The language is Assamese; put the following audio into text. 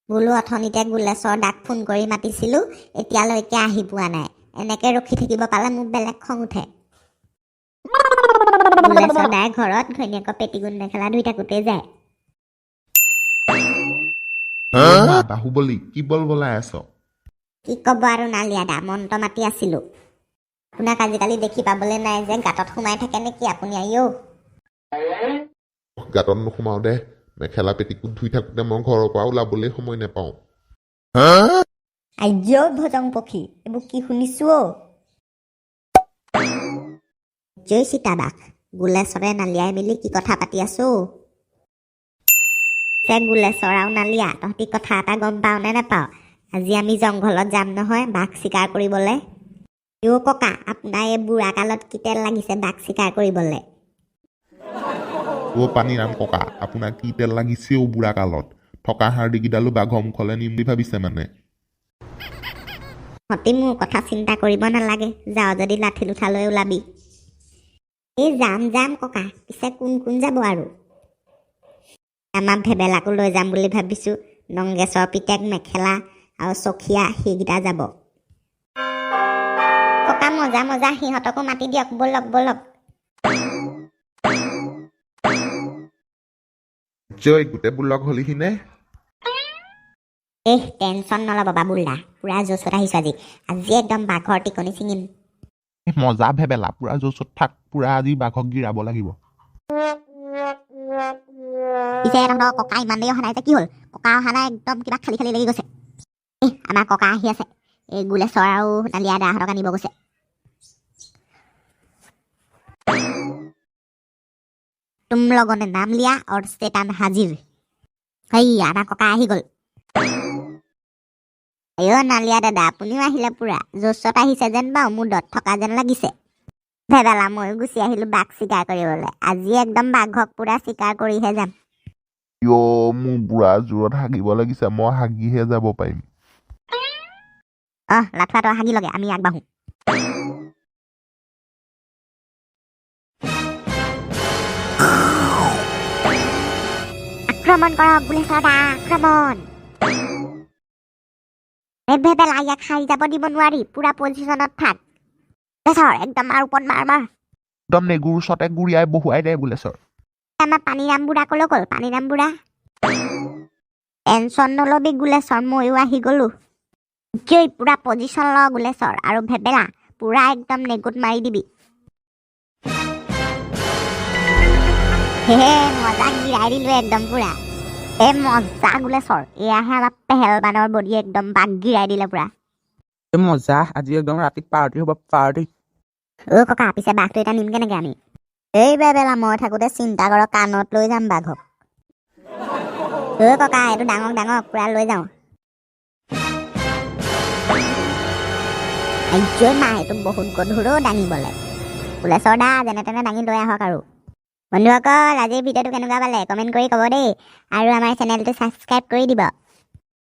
বোলো অথনিতে গুলেছৰ দাক ফোন কৰি মাতিছিলোঁ, এতিয়ালৈকে আহি পোৱা নাই। এনেকে ৰখি থাকিব পালে মোৰ বেলেগ খং উঠে। গুলেছৰ দাই ঘৰত ঘৈণীয়েকৰ পেটিকুট মেখেলা ধুই থাকোঁতে যায়। মা বাহুবলী কি বল বলাই আছ? কি ক'ব আৰু নালিয়া দা, মন্ত্ৰ মাতি আছিলোঁ। আপোনাক আজিকালি দেখি পাবলৈ নাই যে, গাঁতত সোমাই থাকে নেকি আপুনি আইও? গাঁতত নোসোমাও দে, মেখেলা পেটিকুট ধুই থাকোঁতে মই ঘৰৰ পৰা ওলাবলৈ সময় নাপাওঁ। আইও ভজং পক্ষী, এইবোৰ কি শুনিছোঁ অ'? জয় সীতাবাস, গুলেছৰে নালিয়াই মিলি কি কথা পাতি আছোঁ? গুলেছৰ আৰু নালিয়া, তহঁতি কথা এটা গম পাওঁ নে নাপাওঁ? আজি আমি জংঘলত যাম নহয় বাঘ চিকাৰ কৰিবলৈ। অ' ককা, আপোনাৰ এই বুঢ়া কালত কি তেল লাগিছে বাঘ চিকাৰ কৰিবলৈ? অ' পানীৰাম ককা, আপোনাক কি তেল লাগিছে অ' বুঢ়া কালত? থকা হাৰ্ডিকেইডালো বাঘৰ মুখলৈ নিম বুলি ভাবিছে মানে? সতি মোৰ কথা চিন্তা কৰিব নালাগে, যাওঁ যদি লাঠি লুঠা লৈ ওলাবি। এই যাম ককা, পিছে কোন কোন যাব আৰু? আমাৰ ভেবেলাকো লৈ যাম বুলি ভাবিছোঁ। নংগেশৰ পিতেক মেখেলা আৰু চখীয়া সেইকেইটা যাব। ককা মজা সিহঁতকো মাতি দিয়ক, বলক। জয় গোটেইবোৰ লগ হলিহিনে? টেনচন নল'ব বাবুলদা, পুৰা জোচত আহিছোঁ আজি একদম বাঘৰ টিকনি ছিঙিম। মজা ভেবেলা, পুৰা জোচত থাক, পুৰা আজি বাঘক গিৰাব লাগিব। পিছে তহঁতৰ ককা ইমান দেৰি অহা নাই যে কি হ'ল? ককা অহা নাই, একদম কিবা খালি লাগি গৈছে। আমাৰ ককা আহি আছে, এই গুলেছৰ আৰু নালিয়া দাহঁতক আনিব গৈছে। তুম লগনে নাম লিয়া আৰু ষ্টেটান হাজিৰ। আমাৰ ককা আহি গ'ল। নালিয়া দাদা, আপুনিও আহিলে পুৰা জোচত আহিছে যেন বাৰু, মুডত থকা যেন লাগিছে। ভেবেলা ময়ো গুচি আহিলোঁ বাঘ চিকাৰ কৰিবলৈ। আজি একদম বাঘক পুৰা চিকাৰ কৰিহে যাম। মোৰ বুঢ়া জোৰত হাগিব লাগিছে, মই হাগিহে যাব পাৰিম। লাঠুৱা তই হাগি লগে, আমি আগবাঢ়ো। আক্ৰমণ কৰক গুলেছৰ দা, আক্ৰমণ! ভেবেলা ইয়াক সাৰি যাব দিব নোৱাৰি, পুৰা পজিশ্যনত থাক। একদম মাৰ ওপৰত মাৰ। একদম নেগুৰ ওচৰতে গুৰিয়াই বহুৱাই দে গুলেছৰ। আমাৰ পানীৰাম বুঢ়া কলৈ গ'ল? পানীৰাম বুঢ়া টেনচন নলবি গুলেছৰ, ময়ো আহি গ'লো। পুৰা পজিশ্যন ল গুলেছৰ, আৰু ভেবেলা পুৰা একদম নেগুত মাৰি দিবি। মজা গিৰাই দিলো একদম পুৰা। মজা গুলেছৰ, এয়াহে আমাৰ পেহেলবানৰ বডি, একদম বাঘ গিৰাই দিলে পুৰা। মজা, আজি একদম ৰাতি পাৰ্টি হ'ব, পাৰ্টি। ককা, পিছে বাঘটো এতিয়া নিম কেনেকে আমি? বেবেলা মই থাকোঁতে চিন্তা কৰ, কাণত লৈ যাম বাঘক। ককা, এইটো ডাঙৰ পুৰা লৈ যাওঁ। মা, এইটো বহুত গধুৰো দাঙিবলৈ। গুলেছৰ দা যেনে তেনে দাঙি লৈ আহক আৰু। বন্ধুসকল, আজিৰ ভিডিঅ'টো কেনেকুৱা পালে কমেণ্ট কৰি ক'ব দেই, আৰু আমাৰ চেনেলটো ছাবস্ক্ৰাইব কৰি দিব।